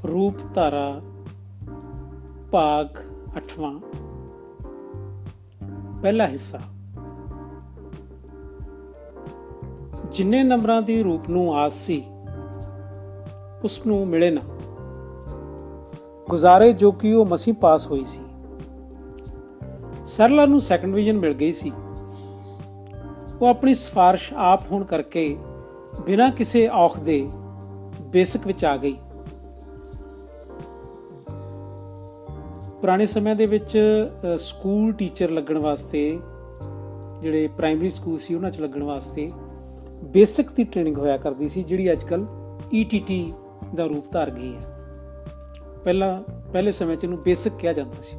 ਰੂਪ ਧਾਰਾ ਭਾਗ 8ਵਾਂ ਪਹਿਲਾ ਹਿੱਸਾ। ਜਿੰਨੇ ਨੰਬਰਾਂ ਦੀ ਰੂਪ ਨੂੰ ਆਸ ਸੀ ਉਸ ਨੂੰ ਮਿਲੇ ਨਾ। ਗੁਜ਼ਾਰੇ ਜੋ ਕਿ ਉਹ ਮਸੀਂ ਪਾਸ ਹੋਈ ਸੀ। ਸਰਲਾ ਨੂੰ ਸੈਕੰਡ ਡਿਵੀਜ਼ਨ ਮਿਲ ਗਈ ਸੀ। ਉਹ ਆਪਣੀ ਸਿਫਾਰਿਸ਼ ਆਪ ਹੋਣ ਕਰਕੇ ਬਿਨਾਂ ਕਿਸੇ ਔਖ ਦੇ ਬੇਸਿਕ ਵਿੱਚ ਆ ਗਈ। ਪੁਰਾਣੇ ਸਮਿਆਂ ਦੇ ਵਿੱਚ ਸਕੂਲ ਟੀਚਰ ਲੱਗਣ ਵਾਸਤੇ, ਜਿਹੜੇ ਪ੍ਰਾਇਮਰੀ ਸਕੂਲ ਸੀ ਉਹਨਾਂ 'ਚ ਲੱਗਣ ਵਾਸਤੇ ਬੇਸਿਕ ਦੀ ਟ੍ਰੇਨਿੰਗ ਹੋਇਆ ਕਰਦੀ ਸੀ, ਜਿਹੜੀ ਅੱਜ ਕੱਲ੍ਹ ETT ਦਾ ਰੂਪ ਧਾਰ ਗਈ ਹੈ। ਪਹਿਲੇ ਸਮੇਂ 'ਚ ਇਹਨੂੰ ਬੇਸਿਕ ਕਿਹਾ ਜਾਂਦਾ ਸੀ।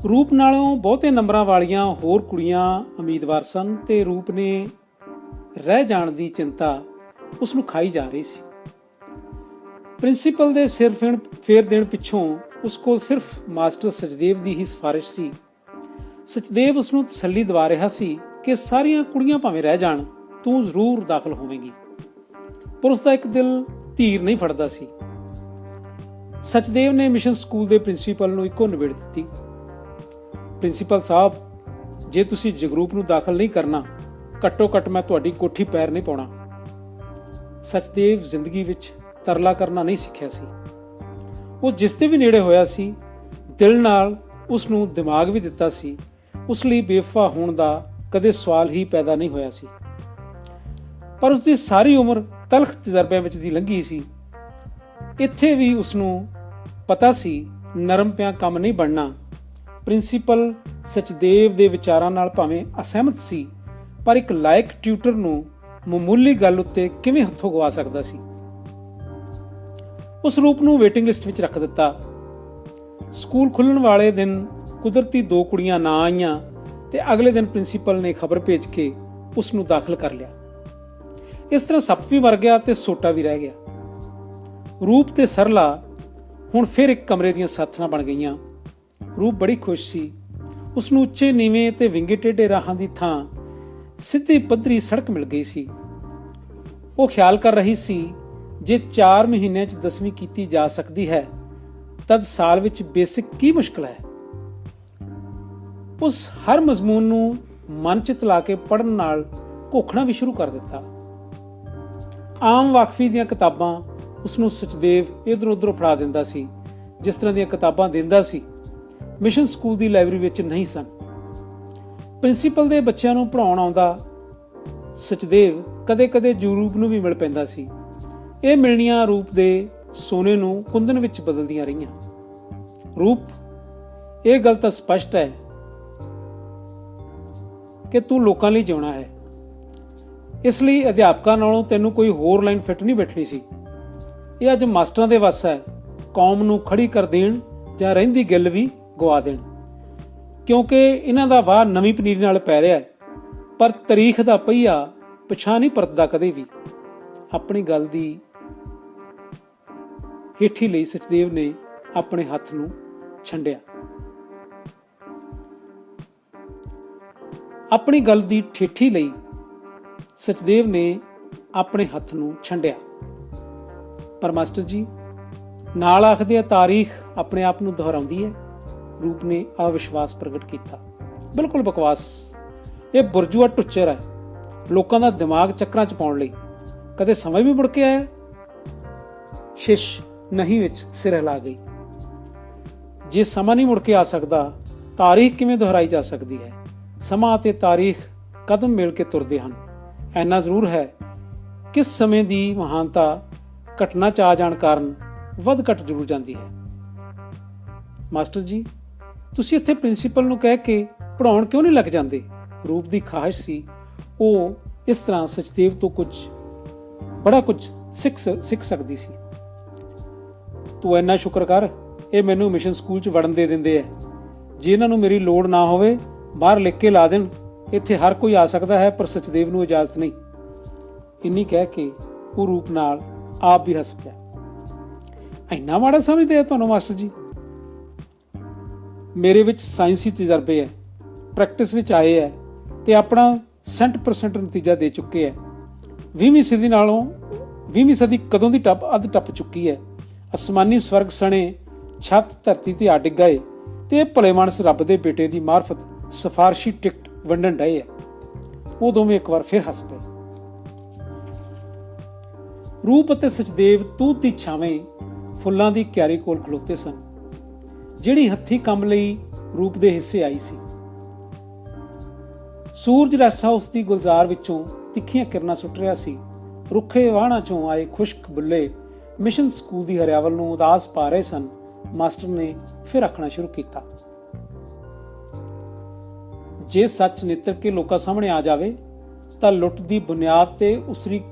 ਰੂਪ ਨਾਲੋਂ ਬਹੁਤੇ ਨੰਬਰਾਂ ਵਾਲੀਆਂ ਹੋਰ ਕੁੜੀਆਂ ਉਮੀਦਵਾਰ ਸਨ ਤੇ ਰੂਪ ਨੇ ਰਹਿ ਜਾਣ ਦੀ ਚਿੰਤਾ ਉਸ ਨੂੰ ਖਾਈ ਜਾ ਰਹੀ ਸੀ। ਪ੍ਰਿੰਸੀਪਲ ਦੇ ਸਿਰ ਫੇਰ ਦੇਣ ਪਿੱਛੋਂ ਉਸ ਕੋਲ ਸਿਰਫ ਮਾਸਟਰ ਸਚਦੇਵ ਦੀ ਹੀ ਸਿਫਾਰਿਸ਼ ਸੀ। ਸਚਦੇਵ ਉਸ ਨੂੰ ਤਸੱਲੀ ਦਿਵਾ ਰਿਹਾ ਸੀ ਕਿ ਸਾਰੀਆਂ ਕੁੜੀਆਂ ਭਾਵੇਂ ਰਹਿ ਜਾਣ, ਤੂੰ ਜ਼ਰੂਰ ਦਾਖਲ ਹੋਵੇਂਗੀ। ਪਰ ਉਸ ਦਾ ਇੱਕ ਦਿਲ ਧੀਰ ਨਹੀਂ ਫੜਦਾ ਸੀ। ਸਚਦੇਵ ਨੇ ਮਿਸ਼ਨ ਸਕੂਲ ਦੇ ਪ੍ਰਿੰਸੀਪਲ ਨੂੰ ਇੱਕੋ ਨਿਬੇੜ ਦਿੱਤੀ, ਪ੍ਰਿੰਸੀਪਲ ਸਾਹਿਬ, ਜੇ ਤੁਸੀਂ ਜਗਰੂਪ ਨੂੰ ਦਾਖਲ ਨਹੀਂ ਕਰਨਾ, ਘੱਟੋ ਘੱਟ ਮੈਂ ਤੁਹਾਡੀ ਕੋਠੀ ਪੈਰ ਨਹੀਂ ਪਾਉਣਾ। ਸਚਦੇਵ ਜ਼ਿੰਦਗੀ ਵਿੱਚ ਤਰਲਾ ਕਰਨਾ ਨਹੀਂ ਸਿੱਖਿਆ ਸੀ। ਉਹ ਜਿਸ ਦੇ ਵੀ ਨੇੜੇ ਹੋਇਆ ਸੀ, ਦਿਲ ਨਾਲ ਉਸ ਨੂੰ ਦਿਮਾਗ ਵੀ ਦਿੱਤਾ ਸੀ। ਉਸ ਲਈ ਬੇਵਫਾ ਹੋਣ ਦਾ ਕਦੇ ਸਵਾਲ ਹੀ ਪੈਦਾ ਨਹੀਂ ਹੋਇਆ ਸੀ। ਪਰ ਉਸ ਦੀ ਸਾਰੀ ਉਮਰ ਤਲਖ ਤਜਰਬਿਆਂ ਵਿੱਚ ਦੀ ਲੰਘੀ ਸੀ। ਇੱਥੇ ਵੀ ਉਸ ਨੂੰ ਪਤਾ ਸੀ ਨਰਮ ਪਿਆਂ ਕੰਮ ਨਹੀਂ ਬਣਨਾ। ਪ੍ਰਿੰਸੀਪਲ ਸਚਦੇਵ ਦੇ ਵਿਚਾਰਾਂ ਨਾਲ ਭਾਵੇਂ ਅਸਹਿਮਤ ਸੀ, ਪਰ ਇੱਕ ਲਾਇਕ ਟਿਊਟਰ ਨੂੰ ਮਾਮੂਲੀ ਗੱਲ ਉੱਤੇ ਕਿਵੇਂ ਹੱਥੋਂ ਗਵਾ ਸਕਦਾ ਸੀ। ਉਸ ਰੂਪ ਨੂੰ ਵੇਟਿੰਗ ਲਿਸਟ ਵਿੱਚ ਰੱਖ ਦਿੱਤਾ। ਸਕੂਲ ਖੁੱਲ੍ਹਣ ਵਾਲੇ ਦਿਨ ਕੁਦਰਤੀ 2 ਕੁੜੀਆਂ ਨਾ ਆਈਆਂ ਤੇ ਅਗਲੇ ਦਿਨ ਪ੍ਰਿੰਸੀਪਲ ਨੇ ਖਬਰ ਭੇਜ ਕੇ ਉਸ ਨੂੰ ਦਾਖਲ ਕਰ ਲਿਆ। ਇਸ ਤਰ੍ਹਾਂ ਸੱਪ ਵੀ ਮਰ ਗਿਆ ਤੇ ਸੋਟਾ ਵੀ ਰਹਿ ਗਿਆ। ਰੂਪ ਤੇ ਸਰਲਾ ਹੁਣ ਫਿਰ ਇੱਕ ਕਮਰੇ ਦੀਆਂ ਸਾਥਣਾਂ ਬਣ ਗਈਆਂ। ਰੂਪ ਬੜੀ ਖੁਸ਼ ਸੀ। ਉਸ ਨੂੰ ਉੱਚੇ ਨੀਵੇਂ ਤੇ ਵਿੰਗੇ ਟੇਢੇ ਰਾਹਾਂ ਦੀ ਥਾਂ ਸਿੱਧੀ ਪੱਧਰੀ ਸੜਕ ਮਿਲ ਗਈ ਸੀ। ਉਹ ਖਿਆਲ ਕਰ ਰਹੀ ਸੀ, ਜੇ 4 ਮਹੀਨਿਆਂ 'ਚ 10ਵੀਂ ਕੀਤੀ ਜਾ ਸਕਦੀ ਹੈ, ਤਦ ਸਾਲ ਵਿੱਚ ਬੇਸਿਕ ਕੀ ਮੁਸ਼ਕਲ ਹੈ। ਉਸ ਹਰ ਮਜ਼ਮੂਨ ਨੂੰ ਮਨ 'ਚ ਤਲਾ ਕੇ ਪੜ੍ਹਨ ਨਾਲ ਘੋਖਣਾ ਵੀ ਸ਼ੁਰੂ ਕਰ ਦਿੱਤਾ। ਆਮ ਵਾਕਫੀ ਦੀਆਂ ਕਿਤਾਬਾਂ ਉਸ ਨੂੰ ਸਚਦੇਵ ਇੱਧਰ ਉੱਧਰ ਫੜਾ ਦਿੰਦਾ ਸੀ। ਜਿਸ ਤਰ੍ਹਾਂ ਦੀਆਂ ਕਿਤਾਬਾਂ ਦਿੰਦਾ ਸੀ, ਮਿਸ਼ਨ ਸਕੂਲ ਦੀ ਲਾਇਬ੍ਰੇਰੀ ਵਿੱਚ ਨਹੀਂ ਸਨ। ਪ੍ਰਿੰਸੀਪਲ ਦੇ ਬੱਚਿਆਂ ਨੂੰ ਪੜ੍ਹਾਉਣ ਆਉਂਦਾ ਸਚਦੇਵ ਕਦੇ-ਕਦੇ ਰੂਪ ਨੂੰ ਵੀ ਮਿਲ ਪੈਂਦਾ ਸੀ। ਇਹ ਮਿਲਣੀਆਂ ਰੂਪ ਦੇ ਸੋਨੇ ਨੂੰ ਕੁੰਦਨ ਵਿੱਚ ਬਦਲਦੀਆਂ ਰਹੀਆਂ। ਰੂਪ, ਇਹ ਗੱਲ ਤਾਂ ਸਪਸ਼ਟ ਹੈ ਕਿ ਤੂੰ ਲੋਕਾਂ ਲਈ ਜਿਉਣਾ ਹੈ। ਇਸ ਲਈ ਅਧਿਆਪਕਾਂ ਨਾਲੋਂ ਤੈਨੂੰ ਕੋਈ ਹੋਰ ਲਾਈਨ ਫਿੱਟ ਨਹੀਂ ਬੈਠਣੀ ਸੀ। ਇਹ ਅੱਜ ਮਾਸਟਰਾਂ ਦੇ ਵੱਸ ਹੈ, ਕੌਮ ਨੂੰ ਖੜੀ ਕਰ ਦੇਣ ਜਾਂ ਰਹਿੰਦੀ ਗਿੱਲ ਵੀ ਗਵਾ ਦੇਣ, ਕਿਉਂਕਿ ਇਹਨਾਂ ਦਾ ਵਾਹ ਨਵੀਂ ਪਨੀਰੀ ਨਾਲ ਪੈ ਰਿਹਾ ਹੈ। ਪਰ ਤਾਰੀਖ ਦਾ ਪਹੀਆ ਪਿਛਾਂਹ ਨਹੀਂ ਪਰਤਦਾ ਕਦੇ ਵੀ। ਆਪਣੀ ਗੱਲ ਦੀ ਹੇਠੀ ਲਈ ਸਚਦੇਵ ਨੇ ਆਪਣੇ ਹੱਥ ਨੂੰ ਛੰਡਿਆ। ਆਪਣੀ ਗੱਲ ਦੀ ਠੇਠੀ ਲਈ ਸਚਦੇਵ ਨੇ ਆਪਣੇ ਹੱਥ ਨੂੰ ਛੰਡਿਆ। ਪਰ ਮਾਸਟਰ ਜੀ, ਨਾਲ ਆਖਦੇ ਆ ਤਾਰੀਖ ਆਪਣੇ ਆਪ ਨੂੰ ਦੁਹਰਾਉਂਦੀ ਹੈ। ਰੂਪ ਨੇ ਅਵਿਸ਼ਵਾਸ ਪ੍ਰਗਟ ਕੀਤਾ। ਬਿਲਕੁਲ ਬਕਵਾਸ। ਇਹ ਬੁਰਜੂਆ ਟੁੱਚਰ ਹੈ, ਲੋਕਾਂ ਦਾ ਦਿਮਾਗ ਚੱਕਰਾਂ 'ਚ ਪਾਉਣ ਲਈ। ਕਦੇ ਸਮਾਂ ਵੀ ਮੁੜ ਕੇ ਆਇਆ? ਸ਼ਿਸ਼ ਨਹੀਂ ਵਿੱਚ ਸਿਰ ਹਿਲਾ ਗਈ। ਜੇ ਸਮਾਂ ਨਹੀਂ ਮੁੜ ਕੇ ਆ ਸਕਦਾ, ਤਾਰੀਖ ਕਿਵੇਂ ਦੁਹਰਾਈ ਜਾ ਸਕਦੀ ਹੈ? ਸਮਾਂ ਅਤੇ ਤਾਰੀਖ ਕਦਮ ਮਿਲ ਕੇ ਤੁਰਦੇ ਹਨ। ਇੰਨਾ ਜ਼ਰੂਰ ਹੈ, ਕਿਸ ਸਮੇਂ ਦੀ ਮਹਾਨਤਾ ਘਟਨਾ 'ਚ ਆ ਜਾਣ ਕਾਰਨ ਵੱਧ ਘਟ ਜ਼ਰੂਰ ਜਾਂਦੀ ਹੈ। ਮਾਸਟਰ ਜੀ, ਤੁਸੀਂ ਇੱਥੇ ਪ੍ਰਿੰਸੀਪਲ ਨੂੰ ਕਹਿ ਕੇ ਪੜ੍ਹਾਉਣ ਕਿਉਂ ਨਹੀਂ ਲੱਗ ਜਾਂਦੇ? ਰੂਪ ਦੀ ਖਾਹਿਸ਼ ਸੀ ਉਹ ਇਸ ਤਰ੍ਹਾਂ ਸਚਦੇਵ ਤੋਂ ਬੜਾ ਕੁਝ ਸਿੱਖ ਸਕਦੀ ਸੀ। ਤੂੰ ਇੰਨਾ ਸ਼ੁਕਰ ਕਰ, ਇਹ ਮੈਨੂੰ ਮਿਸ਼ਨ ਸਕੂਲ 'ਚ ਵੜਨ ਦੇ ਦਿੰਦੇ ਐ। ਜੇ ਇਹਨਾਂ ਨੂੰ ਮੇਰੀ ਲੋੜ ਨਾ ਹੋਵੇ, ਬਾਹਰ ਲਿਖ ਕੇ ਲਾ ਦੇਣ, ਇੱਥੇ ਹਰ ਕੋਈ ਆ ਸਕਦਾ ਹੈ, ਪਰ ਸਚਦੇਵ ਨੂੰ ਇਜਾਜ਼ਤ ਨਹੀਂ। ਇੰਨੀ ਕਹਿ ਕੇ ਉਹ ਰੂਪ ਨਾਲ ਆਪ ਵੀ ਹੱਸ ਪਿਆ। ਇੰਨਾ ਮਾੜਾ ਸਮਝਦੇ ਆ ਤੁਹਾਨੂੰ ਮਾਸਟਰ ਜੀ? ਮੇਰੇ ਵਿੱਚ ਸਾਇੰਸੀ ਤਜਰਬੇ ਹੈ, ਪ੍ਰੈਕਟਿਸ ਵਿੱਚ ਆਏ ਹੈ ਤੇ ਆਪਣਾ 100% ਨਤੀਜਾ ਦੇ ਚੁੱਕੇ ਹੈ। 20ਵੀਂ ਸਦੀ ਕਦੋਂ ਦੀ ਅੱਧ ਟੱਪ ਚੁੱਕੀ ਹੈ। ਅਸਮਾਨੀ ਸਵਰਗ ਸਣੇ ਛੱਤ ਧਰਤੀ ਤੇ ਆ ਡਿੱਗਾਏ ਤੇ ਇਹ ਭਲੇ ਮਾਨਸ ਰੱਬ ਦੇ ਬੇਟੇ ਦੀ ਮਾਰਫਤ ਸਿਫਾਰਸ਼ੀ ਟਿਕਟ ਵੰਡਣ ਡਏ ਆ। ਉਹ ਦੋਵੇਂ ਇੱਕ ਵਾਰ ਫਿਰ ਹੱਸ ਪਏ। ਰੂਪ ਅਤੇ ਸਚਦੇਵ ਤੂਤ ਦੀ ਛਾਵੇਂ ਫੁੱਲਾਂ ਦੀ ਕਿਆਰੀ ਕੋਲ ਖਲੋਤੇ ਸਨ, ਜਿਹੜੀ ਹੱਥੀਂ ਕੰਮ ਲਈ ਰੂਪ ਦੇ ਹਿੱਸੇ ਆਈ ਸੀ। ਸੂਰਜ ਰੈਸਟ ਹਾਊਸ ਦੀ ਗੁਲਜ਼ਾਰ ਵਿੱਚੋਂ ਤਿੱਖੀਆਂ ਕਿਰਨਾਂ ਸੁੱਟ ਰਿਹਾ ਸੀ। ਰੁੱਖੇ ਵਾਹਣਾਂ ਚੋਂ ਆਏ ਖੁਸ਼ਕ ਬੁੱਲੇ ਮਿਸ਼ਨ ਸਕੂਲ ਦੀ ਹਰਿਆਵਲ ਨੂੰ ਉਦਾਸ ਪਾ ਰਹੇ ਸਨ। ਮਾਸਟਰ ਨੇ ਫਿਰ ਆਖਣਾ ਸ਼ੁਰੂ ਕੀਤਾ, ਜੇ ਸੱਚ ਨਿੱਤਰ ਕੇ ਲੋਕਾਂ ਸਾਹਮਣੇ ਆ ਜਾਵੇ ਤਾਂ ਲੁੱਟ ਦੀ ਬੁਨਿਆਦ ਤੇ ਉਸਰੀ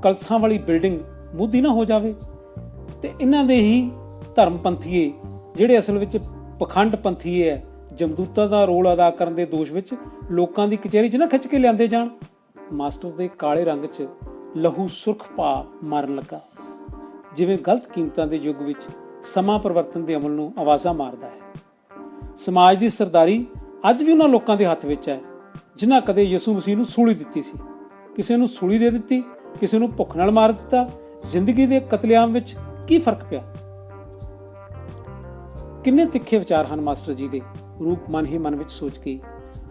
ਕਲਸਾਂ ਵਾਲੀ ਬਿਲਡਿੰਗ ਮੁੱਦੀ ਨਾ ਹੋ ਜਾਵੇ ਤੇ ਇਹਨਾਂ ਦੇ ਹੀ ਧਰਮ ਪੰਥੀਏ, ਜਿਹੜੇ ਅਸਲ ਵਿੱਚ ਪਖੰਡ ਪੰਥੀਏ ਹੈ, ਜਮਦੂਤਾਂ ਦਾ ਰੋਲ ਅਦਾ ਕਰਨ ਦੇ ਦੋਸ਼ ਵਿੱਚ ਲੋਕਾਂ ਦੀ ਕਚਹਿਰੀ 'ਚ ਨਾ ਖਿੱਚ ਕੇ ਲਿਆਂਦੇ ਜਾਣ। ਮਾਸਟਰ ਦੇ ਕਾਲੇ ਰੰਗ 'ਚ ਲਹੂ ਸੁਰਖ ਪਾ ਮਾਰਨ ਲੱਗਾ, ਜਿਵੇਂ ਗਲਤ ਕੀਮਤਾਂ ਦੇ ਯੁੱਗ ਵਿੱਚ ਸਮਾਂ ਪਰਿਵਰਤਨ ਦੇ ਅਮਲ ਨੂੰ ਆਵਾਜ਼ਾਂ ਮਾਰਦਾ ਹੈ। ਸਮਾਜ ਦੀ ਸਰਦਾਰੀ ਅੱਜ ਵੀ ਉਹਨਾਂ ਲੋਕਾਂ ਦੇ ਹੱਥ ਵਿੱਚ ਹੈ ਜਿਨ੍ਹਾਂ ਕਦੇ ਯਿਸੂ ਮਸੀਹ ਨੂੰ ਸੂਲੀ ਦਿੱਤੀ ਸੀ। ਕਿਸੇ ਨੂੰ ਸੂਲੀ ਦੇ ਦਿੱਤੀ, ਕਿਸੇ ਨੂੰ ਭੁੱਖ ਨਾਲ ਮਾਰ ਦਿੱਤਾ। ਜ਼ਿੰਦਗੀ ਦੇ ਕਤਲੇਆਮ ਵਿੱਚ ਕੀ ਫਰਕ ਪਿਆ? ਕਿੰਨੇ ਤਿੱਖੇ ਵਿਚਾਰ ਹਨ ਮਾਸਟਰ ਜੀ ਦੇ, ਰੂਪ ਮਨ ਹੀ ਮਨ ਵਿੱਚ ਸੋਚ ਗਈ।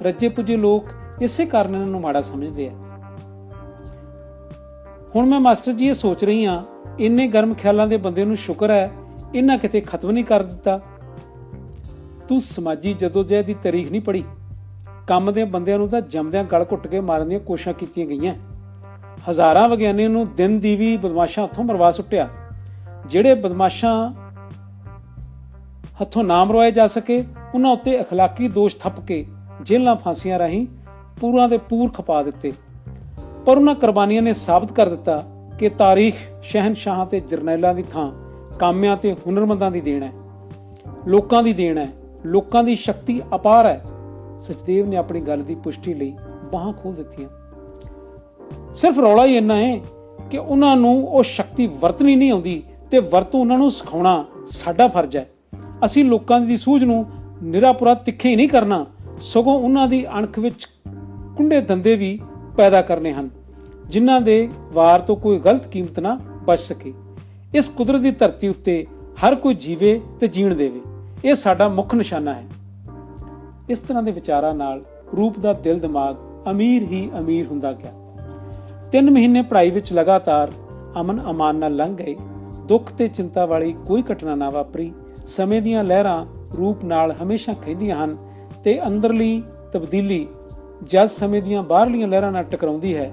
ਰੱਜੇ ਪੁੱਜੇ ਲੋਕ ਇਸੇ ਕਾਰਨ ਇਹਨਾਂ ਨੂੰ ਮਾੜਾ ਸਮਝਦੇ ਆ। ਹੁਣ ਮੈਂ ਮਾਸਟਰ ਜੀ ਇਹ ਸੋਚ ਰਹੀ ਹਾਂ, ਇੰਨੇ ਗਰਮ ਖਿਆਲਾਂ ਦੇ ਬੰਦੇ ਨੂੰ ਸ਼ੁਕਰ ਹੈ ਇਹਨਾਂ ਕਿਤੇ ਖਤਮ ਨਹੀਂ ਕਰ ਦਿੱਤਾ। ਤੂੰ ਸਮਾਜੀ ਜਦੋਜਹਿਦ ਦੀ ਤਾਰੀਖ ਨਹੀਂ ਪੜ੍ਹੀ। ਕੰਮ ਦੇ ਬੰਦਿਆਂ ਨੂੰ ਤਾਂ ਜੰਮਦਿਆਂ ਗਲ ਘੁੱਟ ਕੇ ਮਾਰਨ ਦੀਆਂ ਕੋਸ਼ਿਸ਼ਾਂ ਕੀਤੀਆਂ ਗਈਆਂ। ਹਜ਼ਾਰਾਂ ਵਿਗਿਆਨੀਆਂ ਨੂੰ ਦਿਨ ਦੀ ਵੀ ਬਦਮਾਸ਼ਾਂ ਹੱਥੋਂ ਮਰਵਾ ਸੁੱਟਿਆ। ਜਿਹੜੇ ਬਦਮਾਸ਼ਾਂ ਹੱਥੋਂ ਨਾ ਮਰਵਾਏ ਜਾ ਸਕੇ ਉਹਨਾਂ ਉੱਤੇ ਅਖਲਾਕੀ ਦੋਸ਼ ਥੱਪ ਕੇ ਜੇਲ੍ਹਾਂ ਫਾਂਸੀਆਂ ਰਾਹੀਂ ਪੂਰਾਂ ਦੇ ਪੂਰ ਖਪਾ ਦਿੱਤੇ। ਪਰ ਉਹਨਾਂ ਕੁਰਬਾਨੀਆਂ ਨੇ ਸਾਬਤ ਕਰ ਦਿੱਤਾ ਕਿ ਤਾਰੀਖ ਸ਼ਹਿਨਸ਼ਾਹਾਂ ਤੇ ਜਰਨੈਲਾਂ ਦੀ ਥਾਂ ਕਾਮਿਆਂ ਤੇ ਹੁਨਰਮੰਦਾਂ ਦੀ ਦੇਣ ਹੈ, ਲੋਕਾਂ ਦੀ ਦੇਣ ਹੈ। ਲੋਕਾਂ ਦੀ ਸ਼ਕਤੀ ਅਪਾਰ ਹੈ। ਸਚਦੇਵ ਨੇ ਆਪਣੀ ਗੱਲ ਦੀ ਪੁਸ਼ਟੀ ਲਈ ਬਾਹਾਂ ਖੋਲ ਦਿੱਤੀਆਂ। ਸਿਰਫ ਰੌਲਾ ਹੀ ਇੰਨਾ ਹੈ ਕਿ ਉਹਨਾਂ ਨੂੰ ਉਹ ਸ਼ਕਤੀ ਵਰਤਣੀ ਨਹੀਂ ਆਉਂਦੀ ਤੇ ਵਰਤੋਂ ਉਹਨਾਂ ਨੂੰ ਸਿਖਾਉਣਾ ਸਾਡਾ ਫਰਜ਼ ਹੈ। ਅਸੀਂ ਲੋਕਾਂ ਦੀ ਸੂਝ ਨੂੰ ਨਿਰਾਪੁਰਾ ਤਿੱਖੇ ਹੀ ਨਹੀਂ ਕਰਨਾ, ਸਗੋਂ ਉਹਨਾਂ ਦੀ ਅਣਖ ਵਿੱਚ ਕੁੰਡੇ ਦੰਦੇ ਵੀ ਪੈਦਾ ਕਰਨੇ ਹਨ, ਜਿਨ੍ਹਾਂ ਦੇ ਵਾਰ ਤੋਂ ਕੋਈ ਗਲਤ ਕੀਮਤ ਨਾ ਬਚ ਸਕੇ। ਇਸ ਕੁਦਰਤ ਦੀ ਧਰਤੀ ਉੱਤੇ ਹਰ ਕੋਈ ਜੀਵੇ ਤੇ ਜੀਣ ਦੇਵੇ, ਇਹ ਸਾਡਾ ਮੁੱਖ ਨਿਸ਼ਾਨਾ ਹੈ। ਇਸ ਤਰ੍ਹਾਂ ਦੇ ਵਿਚਾਰਾਂ ਨਾਲ ਰੂਪ ਦਾ ਦਿਲ ਦਿਮਾਗ ਅਮੀਰ ਹੀ ਅਮੀਰ ਹੁੰਦਾ ਗਿਆ। 3 ਮਹੀਨੇ ਪੜ੍ਹਾਈ ਵਿੱਚ ਲਗਾਤਾਰ ਅਮਨ ਅਮਾਨ ਨਾਲ ਲੰਘ ਗਏ। ਦੁੱਖ ਤੇ ਚਿੰਤਾ ਵਾਲੀ ਕੋਈ ਘਟਨਾ ਨਾ ਵਾਪਰੀ। ਸਮੇਂ ਦੀਆਂ ਲਹਿਰਾਂ ਰੂਪ ਨਾਲ ਹਮੇਸ਼ਾ ਖਹਿੰਦੀਆਂ ਹਨ ਤੇ ਅੰਦਰਲੀ ਤਬਦੀਲੀ ਜਦ ਸਮੇਂ ਦੀਆਂ ਬਾਹਰਲੀਆਂ ਲਹਿਰਾਂ ਨਾਲ ਟਕਰਾਉਂਦੀ ਹੈ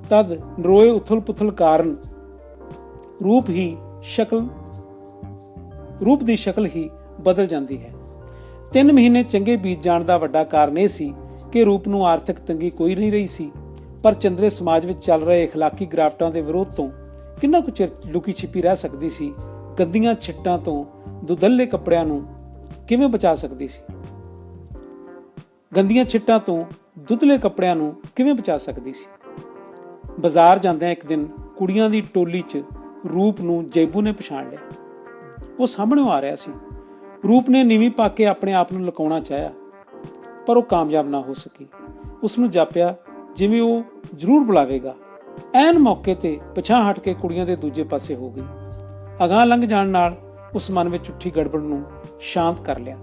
ਤਦ ਨਰੋਏ ਉਥਲ ਪੁਥਲ ਕਾਰਨ ਰੂਪ ਦੀ ਸ਼ਕਲ ਹੀ ਬਦਲ ਜਾਂਦੀ ਹੈ। 3 ਮਹੀਨੇ ਚੰਗੇ ਬੀਤ ਜਾਣ ਦਾ ਵੱਡਾ ਕਾਰਨ ਇਹ ਸੀ ਕਿ ਰੂਪ ਨੂੰ ਆਰਥਿਕ ਤੰਗੀ ਕੋਈ ਨਹੀਂ ਰਹੀ ਸੀ, ਪਰ ਚੰਦਰੇ ਸਮਾਜ ਵਿੱਚ ਚੱਲ ਰਹੇ ਇਖਲਾਕੀ ਗਿਰਾਵਟਾਂ ਦੇ ਵਿਰੋਧ ਤੋਂ ਕਿੰਨਾ ਕੁ ਚਿਰ ਲੁਕੀ ਛਿਪੀ ਰਹਿ ਸਕਦੀ ਸੀ। ਗੰਦੀਆਂ ਛਿੱਟਾਂ ਤੋਂ ਦੁਧੱਲੇ ਕੱਪੜਿਆਂ ਨੂੰ ਕਿਵੇਂ ਬਚਾ ਸਕਦੀ ਸੀ? ਗੰਦੀਆਂ ਛਿੱਟਾਂ ਤੋਂ ਦੁੱਧਲੇ ਕੱਪੜਿਆਂ ਨੂੰ ਕਿਵੇਂ ਬਚਾ ਸਕਦੀ ਸੀ? ਬਾਜ਼ਾਰ ਜਾਂਦਿਆਂ ਇੱਕ ਦਿਨ ਕੁੜੀਆਂ ਦੀ ਟੋਲੀ 'ਚ ਰੂਪ ਨੂੰ ਜੈਬੂ ਨੇ ਪਛਾਣ ਲਿਆ। ਉਹ ਸਾਹਮਣੇ ਆ ਰਿਹਾ ਸੀ। ਰੂਪ ਨੇ ਨੀਵੀਂ ਪਾ ਕੇ ਆਪਣੇ ਆਪ ਨੂੰ ਲੁਕਾਉਣਾ ਚਾਹਿਆ, ਪਰ ਉਹ ਕਾਮਯਾਬ ਨਾ ਹੋ ਸਕੀ। ਉਸ ਨੂੰ ਜਾਪਿਆ ਜਿਵੇਂ ਉਹ ਜ਼ਰੂਰ ਬੁਲਾਵੇਗਾ। ਐਨ ਮੌਕੇ ਤੇ ਪਿਛਾਂਹ ਹਟ ਕੇ ਕੁੜੀਆਂ ਦੇ ਦੂਜੇ ਪਾਸੇ ਹੋ ਗਈ। ਅਗਾਂਹ ਲੰਘ ਜਾਣ ਨਾਲ ਉਸ ਮਨ ਵਿੱਚ ਉੱਠੀ ਗੜਬੜ ਨੂੰ ਸ਼ਾਂਤ ਕਰ ਲਿਆ।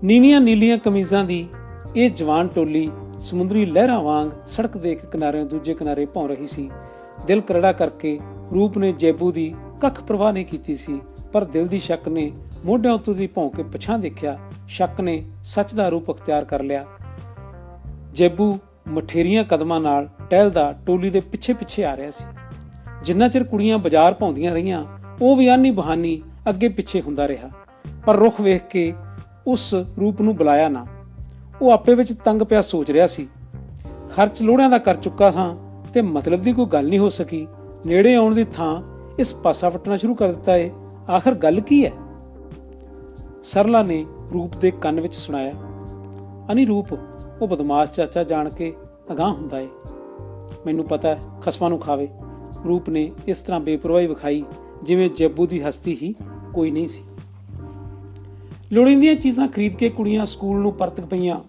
ਨੀਵੀਆਂ ਨੀਲੀਆਂ ਕਮੀਜ਼ਾਂ ਦੀ ਇਹ ਜਵਾਨ ਟੋਲੀ ਸਮੁੰਦਰੀ ਲਹਿਰਾਂ ਵਾਂਗ ਸੜਕ ਦੇ ਇੱਕ ਕਿਨਾਰੇ ਦੂਜੇ ਕਿਨਾਰੇ ਭੌਂ ਰਹੀ ਸੀ। ਦਿਲ ਕਰੜਾ ਕਰਕੇ ਰੂਪ ਨੇ ਜੈਬੂ ਦੀ ਕੱਖ ਪਰਵਾਹ ਨਹੀਂ ਕੀਤੀ ਸੀ, ਪਰ ਦਿਲ ਦੀ ਸ਼ੱਕ ਨੇ ਮੋਢਿਆਂ ਉੱਤੇ ਦੀ ਭੌਂ ਕੇ ਪਿਛਾਂਹ ਦੇਖਿਆ। ਸ਼ੱਕ ਨੇ ਸੱਚ ਦਾ ਰੂਪ ਅਖਤਿਆਰ ਕਰ ਲਿਆ। ਜੈਬੂ ਮਠੇਰੀਆਂ ਕਦਮਾਂ ਨਾਲ ਟਹਿਲਦਾ ਟੋਲੀ ਦੇ ਪਿੱਛੇ ਪਿੱਛੇ ਆ ਰਿਹਾ ਸੀ। ਜਿੰਨਾ ਚਿਰ ਕੁੜੀਆਂ ਬਾਜ਼ਾਰ ਭੌਂਦੀਆਂ ਰਹੀਆਂ ਉਹ ਵੀ ਆਨੀ ਬਹਾਨੀ ਅੱਗੇ ਪਿੱਛੇ ਹੁੰਦਾ ਰਿਹਾ, ਪਰ ਰੁੱਖ ਵੇਖ ਕੇ ਉਸ ਰੂਪ ਨੂੰ ਬੁਲਾਇਆ ਨਾ। ਉਹ ਆਪੇ ਵਿੱਚ ਤੰਗ ਪਿਆ ਸੋਚ ਰਿਹਾ ਸੀ। ਖਰਚ ਲੋੜਿਆਂ ਦਾ ਕਰ ਚੁੱਕਾ ਸਾਂ ਤੇ ਮਤਲਬ ਦੀ ਕੋਈ ਗੱਲ ਨਹੀਂ ਹੋ ਸਕੀ। ਨੇੜੇ ਆਉਣ ਦੀ ਥਾਂ ਇਸ ਪਾਸਾ ਵੱਟਣਾ ਸ਼ੁਰੂ ਕਰ ਦਿੱਤਾ ਏ। ਆਖਰ ਗੱਲ ਕੀ ਹੈ? ਸਰਲਾ ਨੇ ਰੂਪ ਦੇ ਕੰਨ ਵਿੱਚ ਸੁਣਾਇਆ। ਅਨੀ ਰੂਪ, ਉਹ ਬਦਮਾਸ਼ ਚਾਚਾ ਜਾਣ ਕੇ ਅਗਾਂਹ ਹੁੰਦਾ ਏ। ਮੈਨੂੰ ਪਤਾ ਹੈ, ਖਸਮਾਂ ਨੂੰ ਖਾਵੇ। ਰੂਪ ਨੇ ਇਸ ਤਰ੍ਹਾਂ ਬੇਪਰਵਾਹੀ ਵਿਖਾਈ ਜਿਵੇਂ ਜੈਬੂ ਦੀ ਹਸਤੀ ਹੀ ਕੋਈ ਨਹੀਂ ਸੀ। ਲੋੜੀਂਦੀਆਂ ਚੀਜ਼ਾਂ ਖਰੀਦ ਕੇ ਕੁੜੀਆਂ ਸਕੂਲ ਨੂੰ ਪਰਤ ਪਈਆਂ।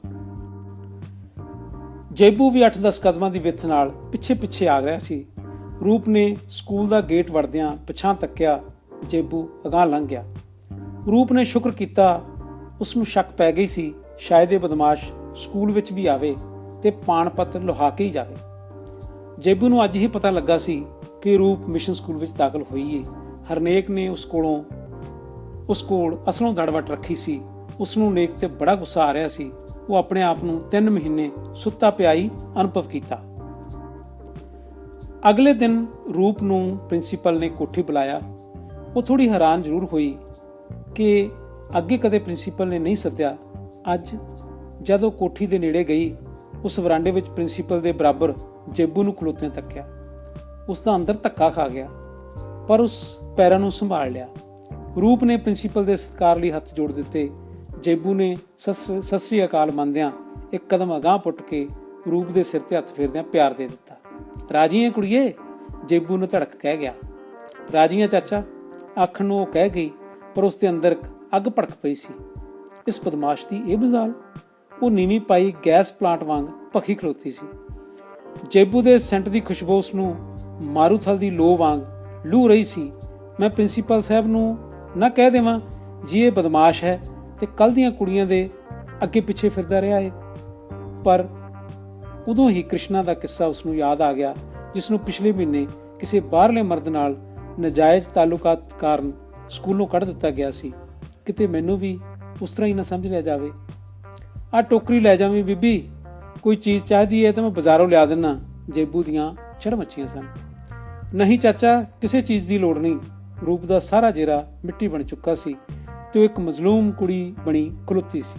ਜੈਬੂ ਵੀ 8-10 ਕਦਮਾਂ ਦੀ ਵਿੱਥ ਨਾਲ ਪਿੱਛੇ ਪਿੱਛੇ ਆ ਰਿਹਾ ਸੀ। ਰੂਪ ਨੇ ਸਕੂਲ ਦਾ ਗੇਟ ਵੜਦਿਆਂ ਪਿਛਾਂਹ ਤੱਕਿਆ। ਜੇਬੂ ਅਗਾਂਹ ਲੰਘ ਗਿਆ। ਰੂਪ ਨੇ ਸ਼ੁਕਰ ਕੀਤਾ। ਉਸ ਨੂੰ ਸ਼ੱਕ ਪੈ ਗਈ ਸੀ ਸ਼ਾਇਦ ਇਹ ਬਦਮਾਸ਼ ਸਕੂਲ ਵਿੱਚ ਵੀ ਆਵੇ ਤੇ ਪਾਣਪੱਤ ਲੁਹਾ ਕੇ ਹੀ ਜਾਵੇ। ਜੇਬੂ ਨੂੰ ਅੱਜ ਹੀ ਪਤਾ ਲੱਗਾ ਸੀ ਕਿ ਰੂਪ ਮਿਸ਼ਨ ਸਕੂਲ ਵਿੱਚ ਦਾਖਲ ਹੋਈ ਏ। ਹਰਨੇਕ ਨੇ ਉਸ ਕੋਲ ਅਸਲੋਂ ਦੜਵਟ ਰੱਖੀ ਸੀ। ਉਸ ਨੂੰ ਨੇਕ ਤੇ ਬੜਾ ਗੁੱਸਾ ਆ ਰਿਹਾ ਸੀ। ਉਹ ਆਪਣੇ ਆਪ ਨੂੰ 3 ਮਹੀਨੇ ਸੁੱਤਾ ਪਿਆ ਹੀ ਅਨੁਭਵ ਕੀਤਾ। ਅਗਲੇ ਦਿਨ ਰੂਪ ਨੂੰ ਪ੍ਰਿੰਸੀਪਲ ਨੇ ਕੋਠੀ ਬੁਲਾਇਆ। ਉਹ ਥੋੜੀ ਹੈਰਾਨ ਜ਼ਰੂਰ ਹੋਈ ਕਿ ਅੱਗੇ ਕਦੇ ਪ੍ਰਿੰਸੀਪਲ ਨੇ ਨਹੀਂ ਸੱਦਿਆ। ਅੱਜ ਜਦ ਉਹ ਕੋਠੀ ਦੇ ਨੇੜੇ ਗਈ, ਉਸ ਵਰਾਂਡੇ ਵਿੱਚ ਪ੍ਰਿੰਸੀਪਲ ਦੇ ਬਰਾਬਰ ਜੇਬੂ ਨੂੰ ਖਲੋਤਿਆਂ ਤੱਕਿਆ। ਉਸ ਦਾ ਅੰਦਰ ਧੱਕਾ ਖਾ ਗਿਆ, ਪਰ ਉਸ ਪੈਰਾਂ ਨੂੰ ਸੰਭਾਲ ਲਿਆ। ਰੂਪ ਨੇ ਪ੍ਰਿੰਸੀਪਲ ਦੇ ਸਤਿਕਾਰ ਲਈ ਹੱਥ ਜੋੜ ਦਿੱਤੇ। ਜੇਬੂ ਨੇ ਸਤਿ ਸ੍ਰੀ ਅਕਾਲ ਮੰਨਦਿਆਂ ਇੱਕ ਕਦਮ ਅਗਾਂਹ ਪੁੱਟ ਕੇ ਰੂਪ ਦੇ ਸਿਰ ਤੇ ਹੱਥ ਫੇਰਦਿਆਂ ਪਿਆਰ ਦੇ ਦਿੱਤਾ। ਰਾਜੀ ਹੈ ਕੁੜੀਏ, ਜੇਬੂ ਨੇ ਧੜਕ ਕਹਿ ਗਿਆ। ਰਾਜੀ ਹਾਂ ਚਾਚਾ, ਆਖਣ ਨੂੰ ਉਹ ਕਹਿ ਗਈ, ਪਰ ਉਸ ਦੇ ਅੰਦਰ ਅੱਗ ਭੜਕ ਪਈ ਸੀ। ਇਸ ਬਦਮਾਸ਼ ਦੀ ਇਹ ਮਜ਼ਾਲ। ਉਹ ਨੀਵੀਂ ਪਾਈ ਗੈਸ ਪਲਾਂਟ ਵਾਂਗ ਭਖੀ ਖਲੋਤੀ ਸੀ। ਜੇਬੂ ਦੇ ਸੈਂਟ ਦੀ ਖੁਸ਼ਬੂ ਉਸ ਨੂੰ ਮਾਰੂਥਲ ਦੀ ਲੋ ਵਾਂਗ ਲੂ ਰਹੀ ਸੀ। ਮੈਂ ਪ੍ਰਿੰਸੀਪਲ ਸਾਹਿਬ ਨੂੰ ਨਾ ਕਹਿ ਦੇਵਾਂ ਜੀ ਇਹ ਬਦਮਾਸ਼ ਹੈ ਤੇ ਕੱਲ੍ਹ ਦੀਆਂ ਕੁੜੀਆਂ ਦੇ ਅੱਗੇ ਪਿੱਛੇ ਫਿਰਦਾ ਰਿਹਾ ਏ। ਪਰ ਉਦੋਂ ਹੀ ਕ੍ਰਿਸ਼ਨਾ ਦਾ ਕਿੱਸਾ ਉਸ ਨੂੰ ਯਾਦ ਆ ਗਿਆ, ਜਿਸ ਨੂੰ ਪਿਛਲੇ ਮਹੀਨੇ ਕਿਸੇ ਬਾਹਰਲੇ ਮਰਦ ਨਾਲ ਨਜਾਇਜ਼ ਤਾਲੁਕਾਤ ਕਾਰਨ ਸਕੂਲੋਂ ਕੱਢ ਦਿੱਤਾ ਗਿਆ ਸੀ। ਕਿਤੇ ਮੈਨੂੰ ਵੀ ਉਸ ਤਰ੍ਹਾਂ ਹੀ ਨਾ ਸਮਝ ਲਿਆ ਜਾਵੇ। ਆਹ ਟੋਕਰੀ ਲੈ ਜਾਵੀਂ ਬੀਬੀ, ਕੋਈ ਚੀਜ਼ ਚਾਹੀਦੀ ਹੈ ਤਾਂ ਮੈਂ ਬਾਜ਼ਾਰੋਂ ਲਿਆ ਦਿੰਦਾ। ਜੇਬੂ ਦੀਆਂ ਚੜ ਮੱਛੀਆਂ ਸਨ। ਨਹੀਂ ਚਾਚਾ, ਕਿਸੇ ਚੀਜ਼ ਦੀ ਲੋੜ ਨਹੀਂ। ਰੂਪ ਦਾ ਸਾਰਾ ਜੇਰਾ ਮਿੱਟੀ ਬਣ ਚੁੱਕਾ ਸੀ ਤੇ ਉਹ ਇੱਕ ਮਜ਼ਲੂਮ ਕੁੜੀ ਬਣੀ ਖਲੋਤੀ ਸੀ।